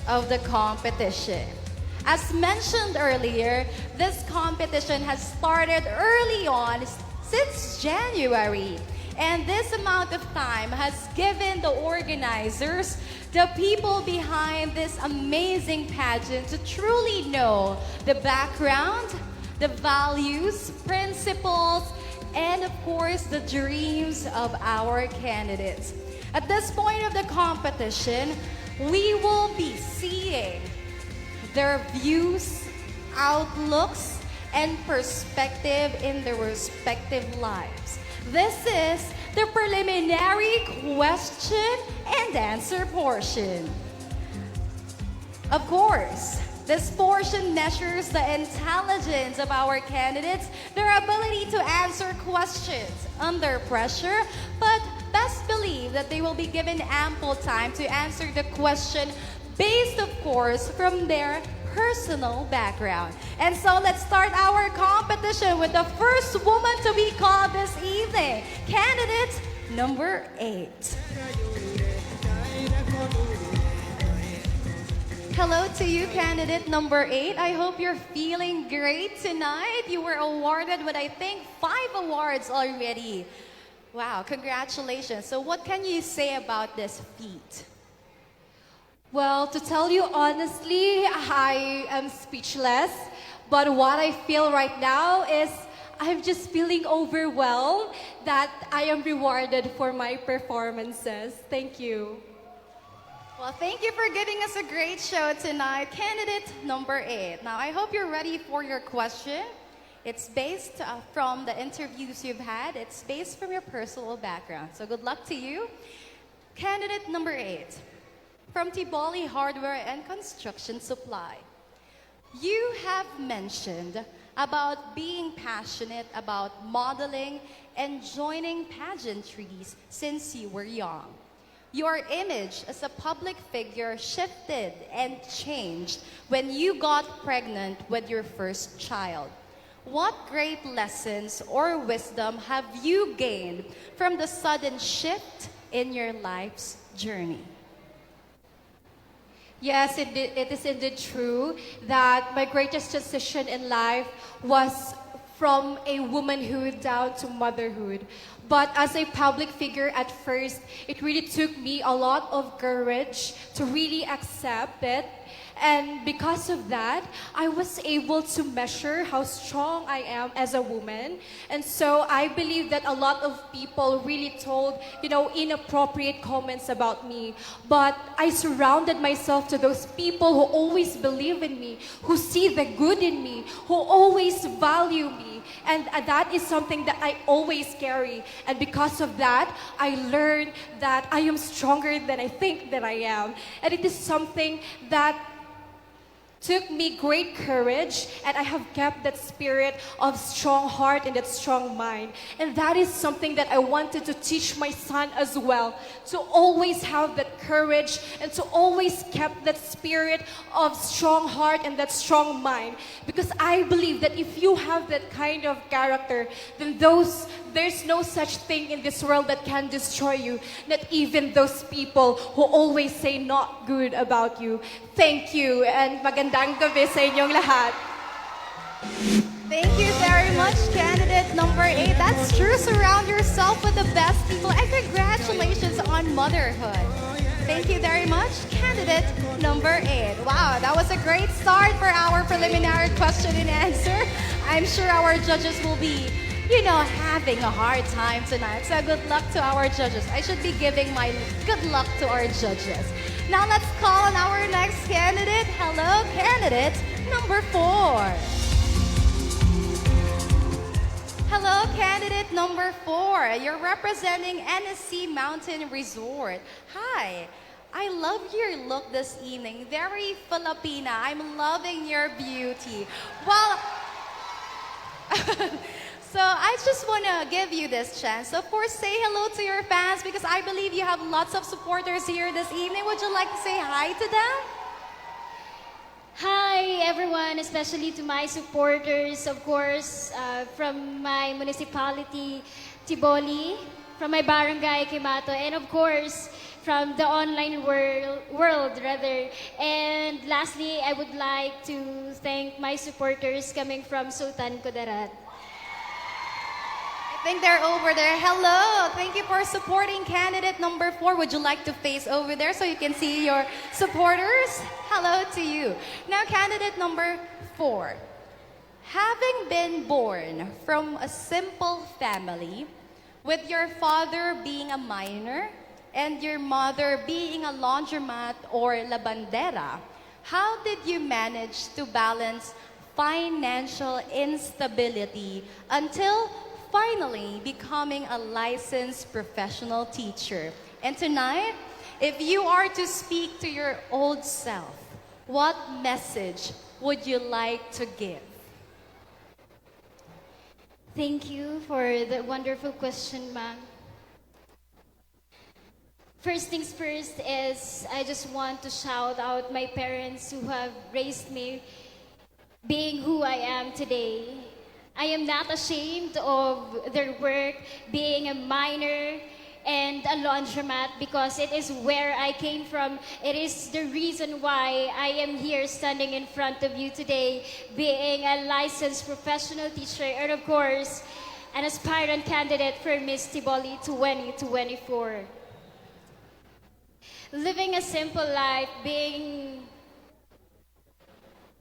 of the competition. As mentioned earlier, this competition has started early on since January. And this amount of time has given the organizers, the people behind this amazing pageant, to truly know the background, the values, principles, and of course, the dreams of our candidates. At this point of the competition, we will be seeing their views, outlooks, and perspective in their respective lives. This is the preliminary question and answer portion. Of course, this portion measures the intelligence of our candidates, their ability to answer questions under pressure, but best believe that they will be given ample time to answer the question based, of course, from their personal background. And so let's start our competition with the first woman to be called this evening, candidate number 8. Hello to you, candidate number 8. I hope you're feeling great tonight. You were awarded with, I think, 5 awards already. Wow, congratulations. So what can you say about this feat? Well, to tell you honestly, I am speechless. But what I feel right now is I'm just feeling overwhelmed that I am rewarded for my performances. Thank you. Well, thank you for giving us a great show tonight, candidate number 8. Now, I hope you're ready for your question. It's based from the interviews you've had. It's based from your personal background. So good luck to you. Candidate number 8. From Tiboli Hardware and Construction Supply. You have mentioned about being passionate about modeling and joining pageantries since you were young. Your image as a public figure shifted and changed when you got pregnant with your first child. What great lessons or wisdom have you gained from the sudden shift in your life's journey? Yes, it is indeed true that my greatest decision in life was from a womanhood down to motherhood. But as a public figure at first, it really took me a lot of courage to really accept it. And because of that, I was able to measure how strong I am as a woman. And so I believe that a lot of people really told, inappropriate comments about me. But I surrounded myself to those people who always believe in me, who see the good in me, who always value me. And that is something that I always carry. And because of that, I learned that I am stronger than I think that I am. And it is something that took me great courage, and I have kept that spirit of strong heart and that strong mind. And that is something that I wanted to teach my son as well, to always have that courage and to always keep that spirit of strong heart and that strong mind. Because I believe that if you have that kind of character, then there's no such thing in this world that can destroy you, not even those people who always say not good about you. Thank you, and magandang gabi sa inyong lahat. Thank you very much, candidate number 8. That's true. Surround yourself with the best people, and congratulations on motherhood. Thank you very much, candidate number 8. Wow, that was a great start for our preliminary question and answer. I'm sure our judges will be having a hard time tonight. So good luck to our judges. I should be giving my good luck to our judges. Now let's call on our next candidate. Hello, candidate number 4. Hello, candidate number 4. You're representing NSC Mountain Resort. Hi. I love your look this evening. Very Filipina. I'm loving your beauty. Well, so I just want to give you this chance. Of course, say hello to your fans because I believe you have lots of supporters here this evening. Would you like to say hi to them? Hi everyone, especially to my supporters, of course, from my municipality, Tiboli, from my barangay, Kimato, and of course, from the online world rather. And lastly, I would like to thank my supporters coming from Sultan Kudarat. I think they're over there. Hello. Thank you for supporting candidate number 4. Would you like to face over there so you can see your supporters? Hello to you. Now, candidate number 4. Having been born from a simple family, with your father being a miner and your mother being a laundromat or labandera, how did you manage to balance financial instability until finally becoming a licensed professional teacher? And tonight, if you are to speak to your old self, what message would you like to give? Thank you for the wonderful question, ma'am. First things first is I just want to shout out my parents who have raised me being who I am today. I am not ashamed of their work, being a miner and a laundromat, because it is where I came from. It is the reason why I am here standing in front of you today, being a licensed professional teacher and of course, an aspirant candidate for Miss Tiboli 2024. Living a simple life, being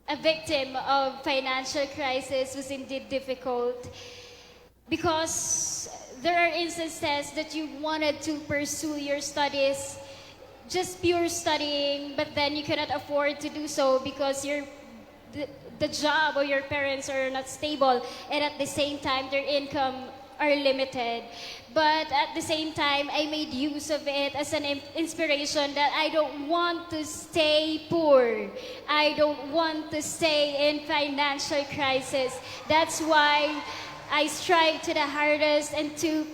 a victim of financial crisis was indeed difficult because there are instances that you wanted to pursue your studies, just pure studying, but then you cannot afford to do so because the job or your parents are not stable, and at the same time their income are limited. But at the same time, I made use of it as an inspiration that I don't want to stay poor. I don't want to stay in financial crisis. That's why I strived to the hardest and took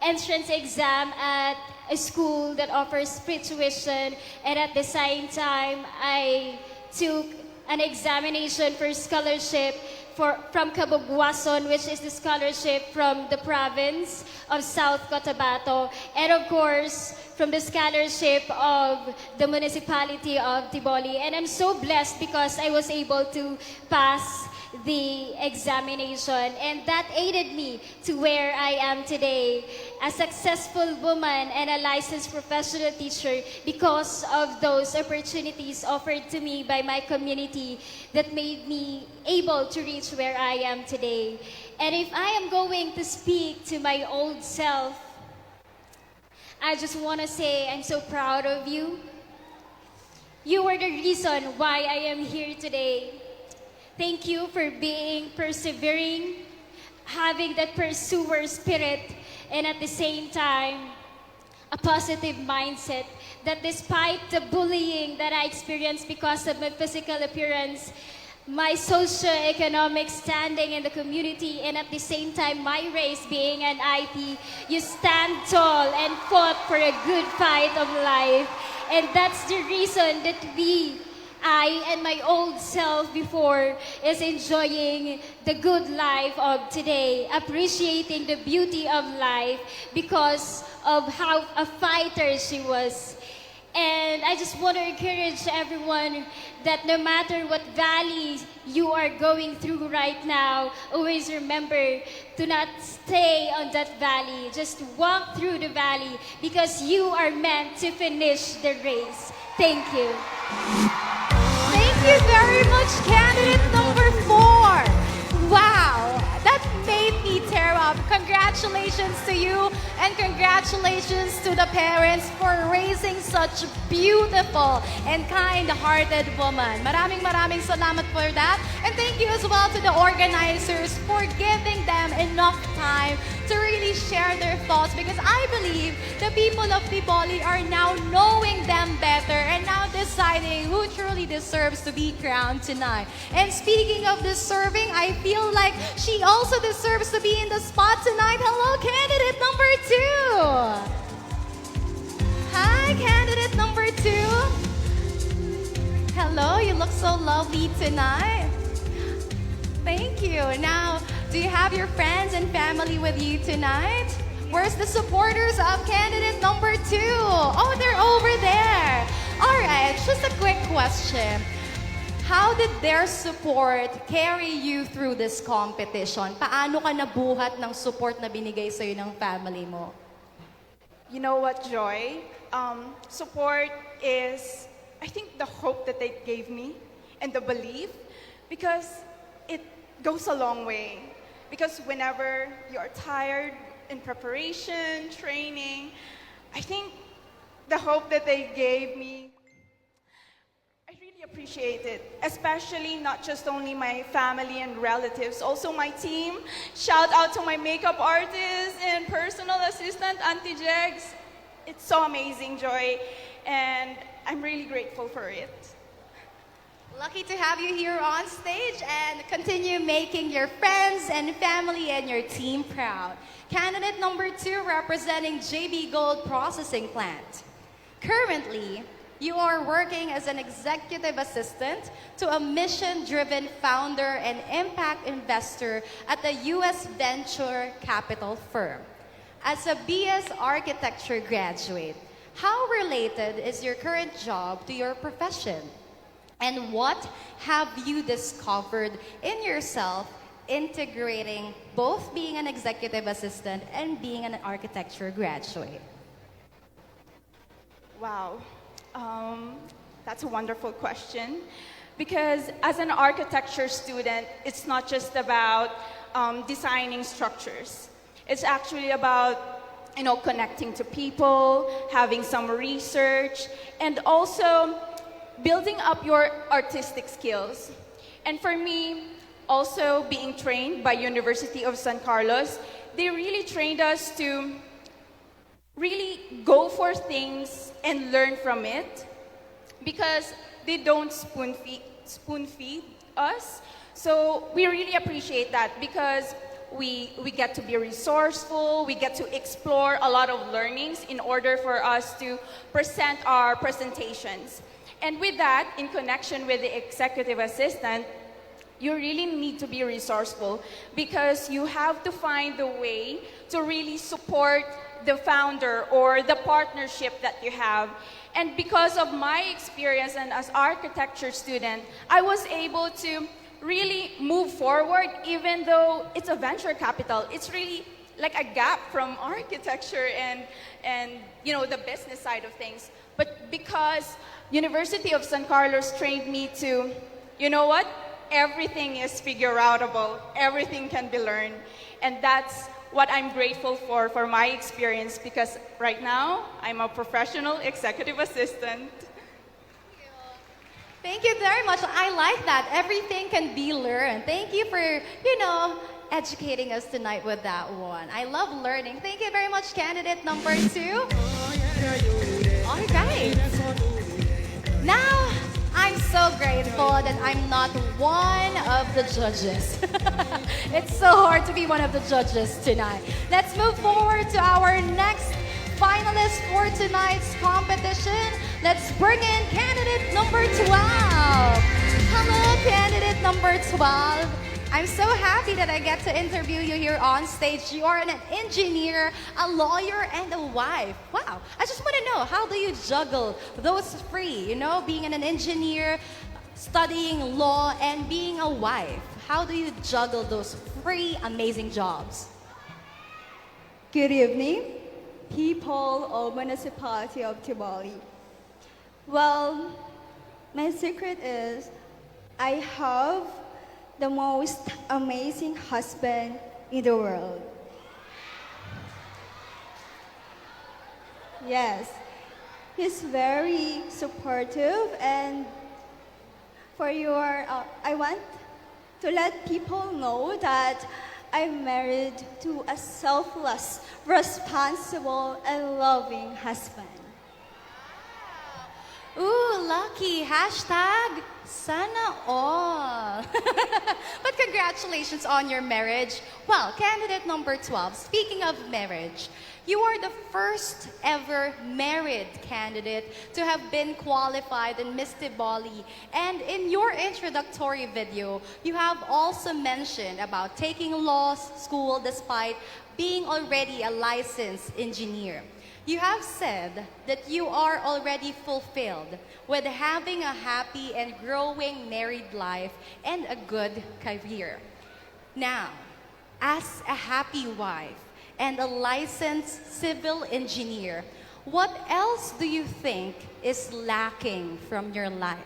entrance exam at a school that offers free tuition, and at the same time, I took an examination for scholarship from Cabugwason, which is the scholarship from the province of South Cotabato, and of course, from the scholarship of the municipality of Tiboli. And I'm so blessed because I was able to pass the examination, and that aided me to where I am today, a successful woman and a licensed professional teacher, because of those opportunities offered to me by my community that made me able to reach where I am today. And if I am going to speak to my old self, I just want to say I'm so proud of you. You were the reason why I am here today. Thank you for being persevering, having that pursuer spirit, and at the same time, a positive mindset that despite the bullying that I experienced because of my physical appearance, my socio-economic standing in the community, and at the same time, my race being an IP, you stand tall and fought for a good fight of life. And that's the reason that I and my old self before is enjoying the good life of today, appreciating the beauty of life because of how a fighter she was. And I just want to encourage everyone that no matter what valleys you are going through right now, always remember to not stay on that valley. Just walk through the valley because you are meant to finish the race. Thank you. Thank you very much, candidate number 4. Wow, that made me tear up. Congratulations to you, and congratulations to the parents for raising such beautiful and kind-hearted woman. Maraming salamat for that. And thank you as well to the organizers for giving them enough time to really share their thoughts, because I believe the people of Tiboli are now knowing them better and now deciding who truly deserves to be crowned tonight. And speaking of deserving, I feel like she also deserves to be in the spot tonight. Hello, candidate number 2. Hi, candidate number 2. Hello, you look so lovely tonight. Thank you. Now, do you have your friends and family with you tonight? Where's the supporters of candidate number 2? Oh, they're over there. All right, just a quick question. How did their support carry you through this competition? Paano ka nabuhat ng support na binigay sa'yo ng family mo? You know what, Joy? Support is, I think, the hope that they gave me and the belief, because it goes a long way. Because whenever you're tired in preparation, training, I think the hope that they gave me, I really appreciate it. Especially not just only my family and relatives, also my team. Shout out to my makeup artist and personal assistant, Auntie Jegs. It's so amazing, Joy, and I'm really grateful for it. Lucky to have you here on stage and continue making your friends and family and your team proud. Candidate number 2 representing JB Gold Processing Plant. Currently, you are working as an executive assistant to a mission-driven founder and impact investor at the U.S. venture capital firm. As a BS Architecture graduate, how related is your current job to your profession? And what have you discovered in yourself integrating both being an executive assistant and being an architecture graduate? Wow, that's a wonderful question. Because as an architecture student, it's not just about designing structures. It's actually about, connecting to people, having some research, and also building up your artistic skills. And for me, also being trained by University of San Carlos, they really trained us to really go for things and learn from it, because they don't spoon feed us. So we really appreciate that, because we get to be resourceful, we get to explore a lot of learnings in order for us to present our presentations. And with that, in connection with the executive assistant, you really need to be resourceful, because you have to find the way to really support the founder or the partnership that you have. And because of my experience and as architecture student, I was able to really move forward, even though it's a venture capital. It's really like a gap from architecture and the business side of things. But because University of San Carlos trained me to, everything is figure outable, everything can be learned. And that's what I'm grateful for my experience, because right now, I'm a professional executive assistant. Thank you very much. I like that. Everything can be learned. Thank you for, educating us tonight with that one. I love learning. Thank you very much, candidate number 2. All right. Now, I'm so grateful that I'm not one of the judges. It's so hard to be one of the judges tonight. Let's move forward to our next finalist for tonight's competition. Let's bring in candidate number 12. Hello, candidate number 12. I'm so happy that I get to interview you here on stage. You are an engineer, a lawyer, and a wife. Wow. I just want to know, how do you juggle those three? Being an engineer, studying law, and being a wife. How do you juggle those three amazing jobs? Good evening, people of Municipality of Tiboli. Well, my secret is I have the most amazing husband in the world. Yes, he's very supportive, and I want to let people know that I'm married to a selfless, responsible, and loving husband. Ooh, lucky. Hashtag sana all. But congratulations on your marriage. Well, candidate number 12, speaking of marriage, You are the first ever married candidate to have been qualified in Miss Tiboli. And in your introductory video, you have also mentioned about taking law school despite being already a licensed engineer. You have said that you are already fulfilled with having a happy and growing married life and a good career. Now, as a happy wife and a licensed civil engineer, what else do you think is lacking from your life?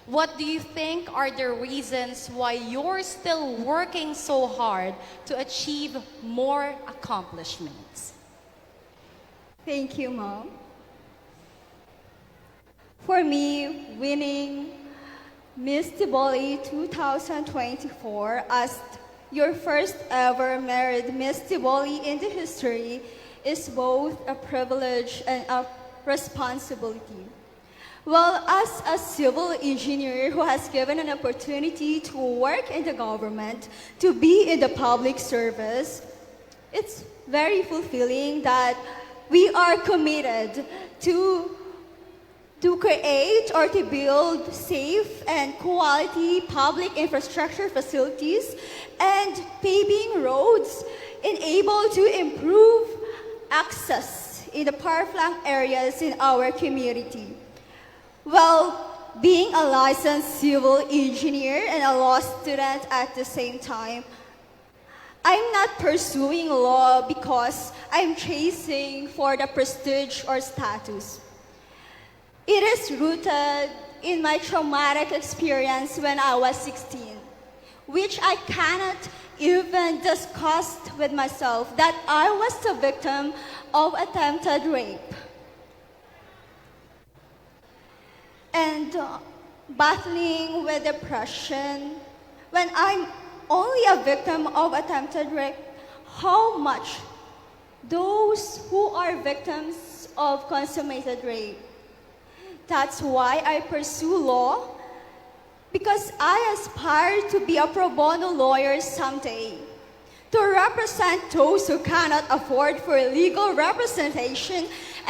What do you think are the reasons why you're still working so hard to achieve more accomplishments? Thank you, Mom. For me, winning Miss Tiboli 2024 as your first ever married Miss Tiboli in the history is both a privilege and a responsibility. Well, as a civil engineer who has given an opportunity to work in the government, to be in the public service, it's very fulfilling that we are committed to create or to build safe and quality public infrastructure facilities and paving roads, enable to improve access in the far-flung areas in our community. Well, being a licensed civil engineer and a law student at the same time, I'm not pursuing law because I'm chasing for the prestige or status. It is rooted in my traumatic experience when I was 16, which I cannot even discuss with myself, that I was the victim of attempted rape. And battling with depression, when I'm only a victim of attempted rape, how much those who are victims of consummated rape. That's why I pursue law, because I aspire to be a pro bono lawyer someday, to represent those who cannot afford for legal representation,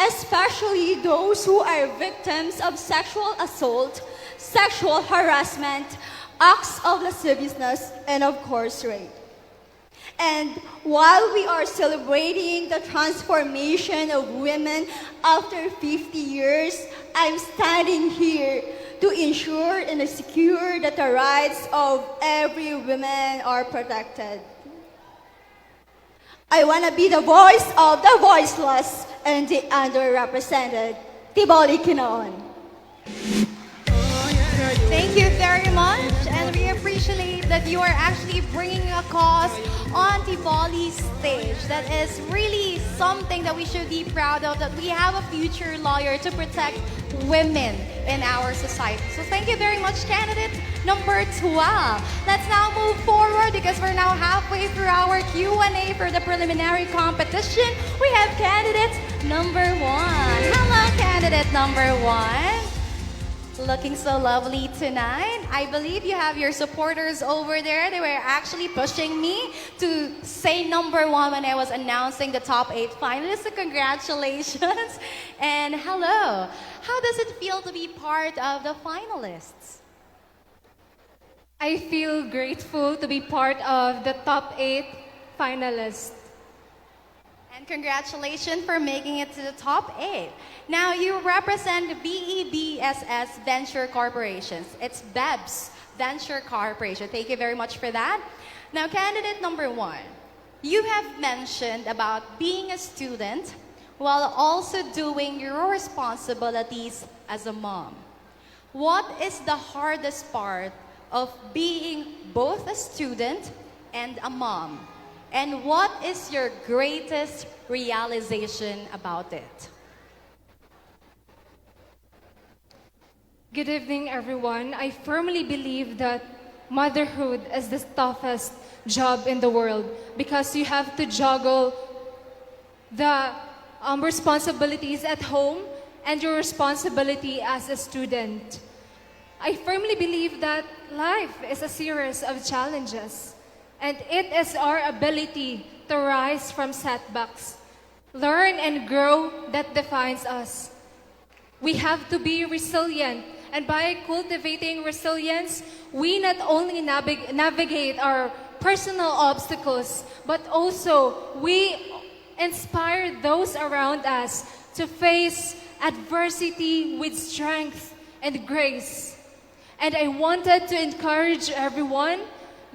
especially those who are victims of sexual assault, sexual harassment, acts of lasciviousness, and of course rape. And while we are celebrating the transformation of women after 50 years, I'm standing here to ensure and secure that the rights of every woman are protected. I want to be the voice of the voiceless and the underrepresented. Tiboli Kinoon. Thank you very much, and we appreciate that you are actually bringing a cause on Tiboli's stage. That is really something that we should be proud of, that we have a future lawyer to protect women in our society. So thank you very much, candidate number 12. Let's now move forward because we're now halfway through our Q&A for the preliminary competition. We have candidate number 1. Hello, candidate number 1. Looking so lovely tonight. I believe you have your supporters over there. They were actually pushing me to say number 1 when I was announcing the top 8 finalists. So congratulations. And hello. How does it feel to be part of the finalists? I feel grateful to be part of the top 8 finalists. And congratulations for making it to the top 8. Now you represent BEBSS Venture Corporations. It's BEBS Venture Corporation. Thank you very much for that. Now, candidate number 1, you have mentioned about being a student while also doing your responsibilities as a mom. What is the hardest part of being both a student and a mom? And what is your greatest realization about it? Good evening, everyone. I firmly believe that motherhood is the toughest job in the world because you have to juggle the responsibilities at home and your responsibility as a student. I firmly believe that life is a series of challenges, and it is our ability to rise from setbacks learn and grow that defines us. We have to be resilient. And by cultivating resilience, we not only navigate our personal obstacles, but also we inspire those around us to face adversity with strength and grace. And I wanted to encourage everyone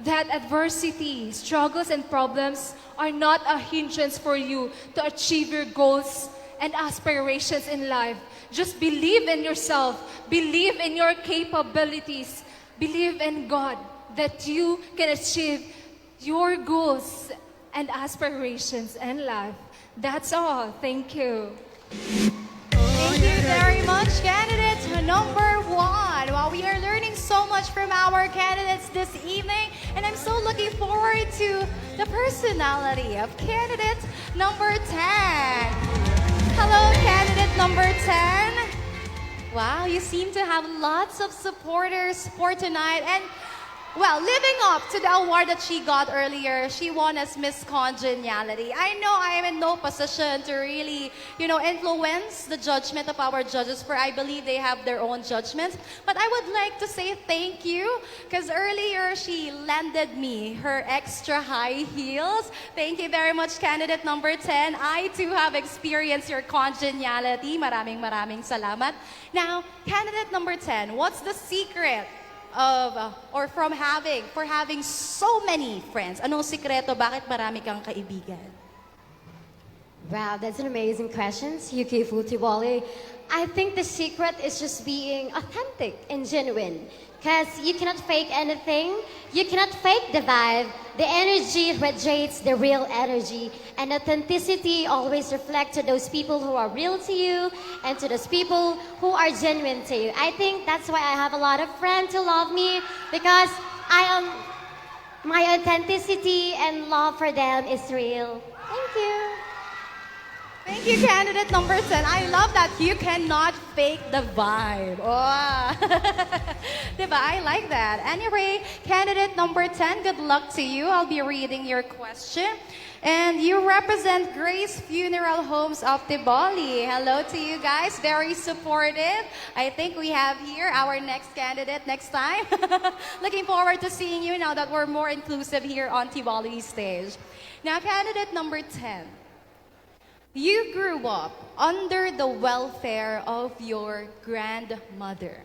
that adversity, struggles, and problems are not a hindrance for you to achieve your goals and aspirations in life. Just believe in yourself, believe in your capabilities, believe in God that you can achieve your goals and aspirations in life. That's all. Thank you. Thank you very much, candidate number 1. Well, we are learning so much from our candidates this evening, and I'm so looking forward to the personality of candidate number 10. Hello, candidate number 10. Wow, you seem to have lots of supporters for tonight. And, well, living up to the award that she got earlier, she won as Miss Congeniality. I know I am in no position to really, influence the judgment of our judges, for I believe they have their own judgments. But I would like to say thank you, because earlier she lended me her extra high heels. Thank you very much, candidate number 10. I too have experienced your congeniality. Maraming salamat. Now, candidate number 10, what's the secret of for having so many friends? Anong sikreto? Bakit marami kang kaibigan? Wow, that's an amazing question, Yuki Futiboli. I think the secret is just being authentic and genuine. Because you cannot fake anything. You cannot fake the vibe. The energy radiates the real energy. And authenticity always reflects to those people who are real to you and to those people who are genuine to you. I think that's why I have a lot of friends who love me, because my authenticity and love for them is real. Thank you. Thank you, candidate number 10. I love that you cannot fake the vibe. Oh. Diba? I like that. Anyway, candidate number 10, good luck to you. I'll be reading your question. And you represent Grace Funeral Homes of Tiboli. Hello to you guys. Very supportive. I think we have here our next candidate next time. Looking forward to seeing you now that we're more inclusive here on Tiboli stage. Now, candidate number 10. You grew up under the welfare of your grandmother.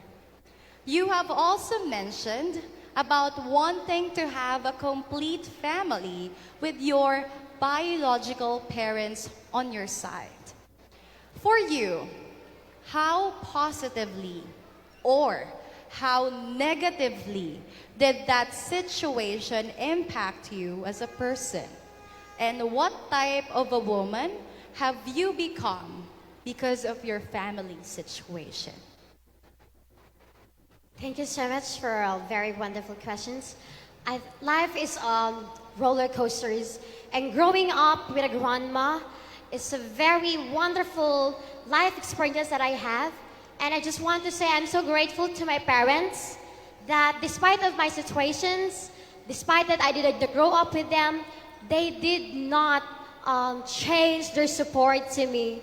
You have also mentioned about wanting to have a complete family with your biological parents on your side. For you, how positively or how negatively did that situation impact you as a person? And what type of a woman have you become because of your family situation? Thank you so much for very wonderful questions. Life is roller coasters, and growing up with a grandma is a very wonderful life experience that I have. And I just want to say I'm so grateful to my parents that despite of my situations, despite that I didn't grow up with them, they did not change their support to me.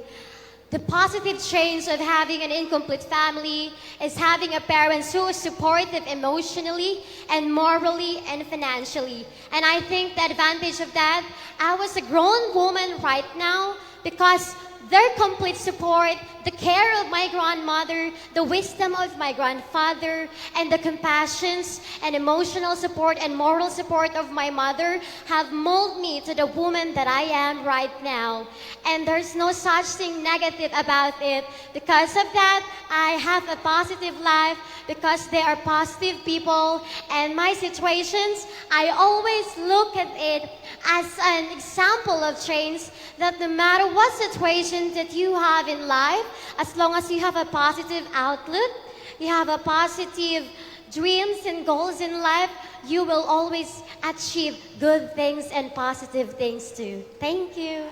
The positive change of having an incomplete family is having a parents who is supportive emotionally and morally and financially. And I think the advantage of that, I was a grown woman right now because their complete support, the care of my grandmother, the wisdom of my grandfather, and the compassions and emotional support and moral support of my mother have molded me to the woman that I am right now. And there's no such thing negative about it. Because of that, I have a positive life because they are positive people. And my situations, I always look at it as an example of change, that no matter what situation that you have in life, as long as you have a positive outlook, you have a positive dreams and goals in life, you will always achieve good things and positive things too. Thank you.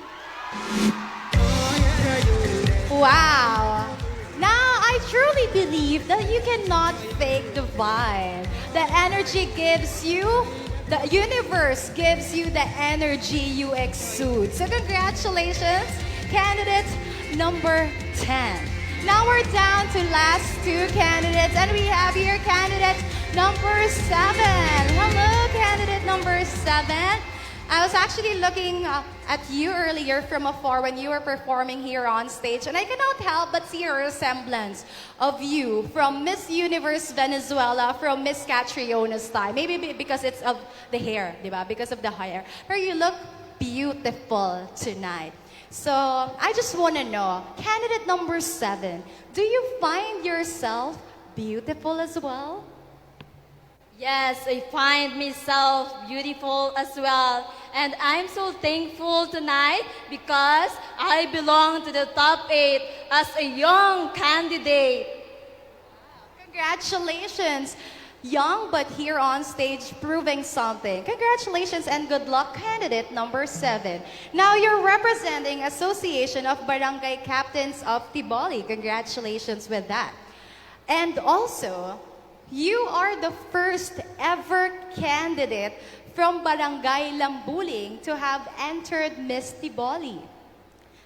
Wow. Now, I truly believe that you cannot fake the vibe. The energy gives you, the universe gives you the energy you exude. So congratulations, candidate number 10. Now we're down to last two candidates, and we have here candidate number 7. Hello, candidate number 7. I was actually looking at you earlier from afar when you were performing here on stage, and I cannot help but see a resemblance of you from Miss Universe Venezuela from Miss Catriona's time. Maybe because it's of the hair, diba? Because of the hair. But you look beautiful tonight. So I just want to know, candidate number 7, do you find yourself beautiful as well? Yes, I find myself beautiful as well. And I'm so thankful tonight because I belong to the top 8 as a young candidate. Congratulations. Young but here on stage proving something. Congratulations and good luck, candidate number 7. Now you're representing Association of Barangay Captains of Tiboli. Congratulations with that. And also, you are the first ever candidate from Barangay Lambuling to have entered Miss Tiboli.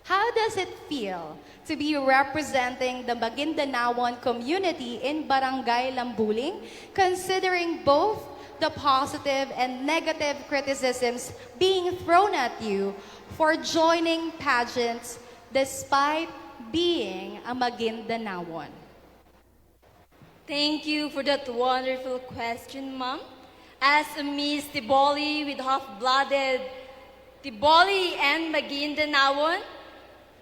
How does it feel to be representing the Maguindanaon community in Barangay Lambuling, considering both the positive and negative criticisms being thrown at you for joining pageants despite being a Maguindanaon? Thank you for that wonderful question, Ma'am. As a Miss Tiboli with half-blooded Tiboli and Maguindanaon,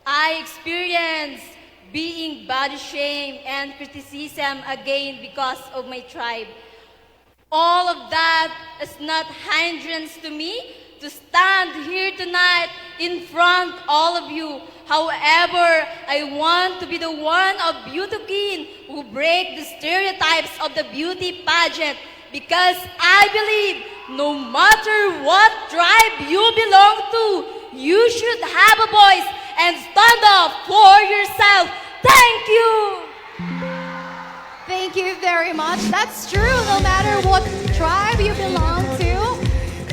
I experienced being body shamed and criticism again because of my tribe. All of that is not hindrance to me to stand here tonight in front all of you. However, I want to be the one of beauty queen who break the stereotypes of the beauty pageant because I believe no matter what tribe you belong to, you should have a voice and stand up for yourself. Thank you. Thank you very much. That's true. No matter what tribe you belong to,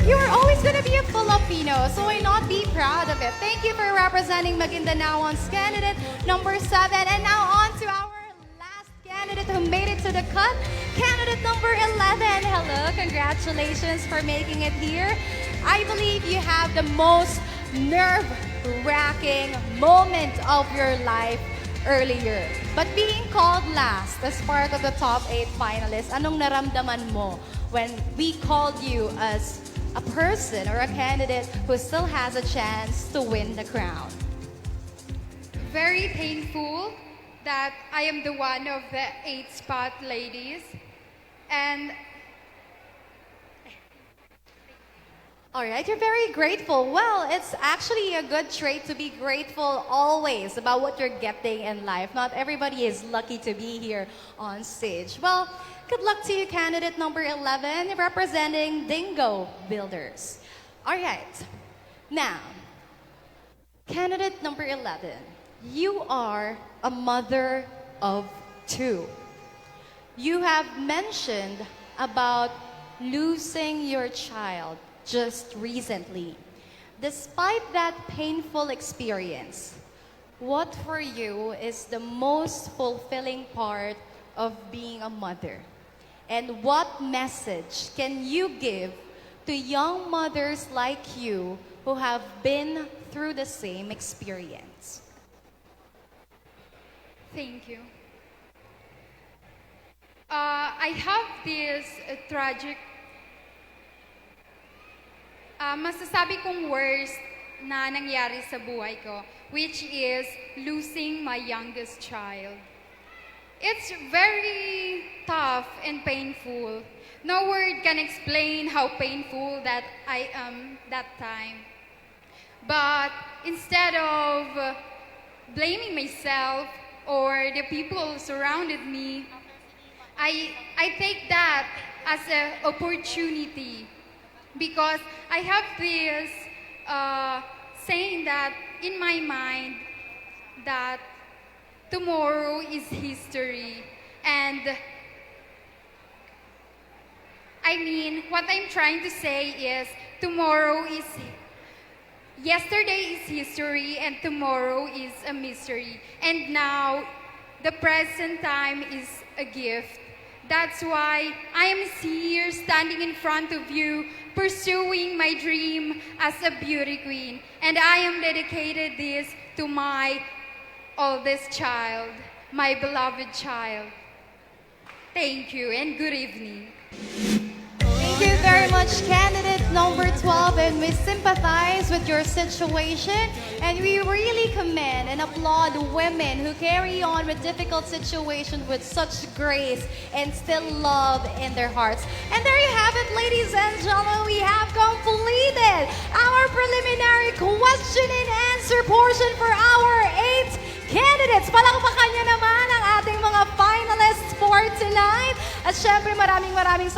you are always going to be a Filipino, so why not be proud of it? Thank you for representing Maguindanaon's candidate number 7. And now on to our last candidate who made it to the cut, candidate number 11. Hello, congratulations for making it here. I believe you have the most nerve-wracking moment of your life earlier. But being called last as part of the top 8 finalists, anong naramdaman mo when we called you as a person or a candidate who still has a chance to win the crown? Very painful that I am the one of the 8 spot ladies. And all right, you're very grateful. Well, it's actually a good trait to be grateful always about what you're getting in life. Not everybody is lucky to be here on stage. Well, good luck to you, candidate number 11, representing Dingo Builders. All right, now, candidate number 11, you are a mother of 2. You have mentioned about losing your child just recently. Despite that painful experience, what for you is the most fulfilling part of being a mother? And what message can you give to young mothers like you who have been through the same experience? thank you. I have this tragic, masasabi kong worst na nangyari sa buhay ko, which is losing my youngest child. It's very tough and painful. No word can explain how painful that I am that time. But instead of blaming myself or the people surrounded me, I take that as an opportunity because I have this saying that in my mind that tomorrow is history. And I mean, what I'm trying to say is tomorrow is Yesterday is history and tomorrow is a mystery. And now, the present time is a gift. That's why I am here standing in front of you, pursuing my dream as a beauty queen. And I am dedicated this to my oldest child, my beloved child. Thank you and good evening. Thank you very much, candidate number 12, and we sympathize with your situation, and we really commend and applaud women who carry on with difficult situations with such grace and still love in their hearts. And there you have it, ladies and gentlemen, we have completed our preliminary question and answer portion for our 8 candidates. Palakpakan niyo naman ang ating mga finalists for tonight. At syempre, maraming salamat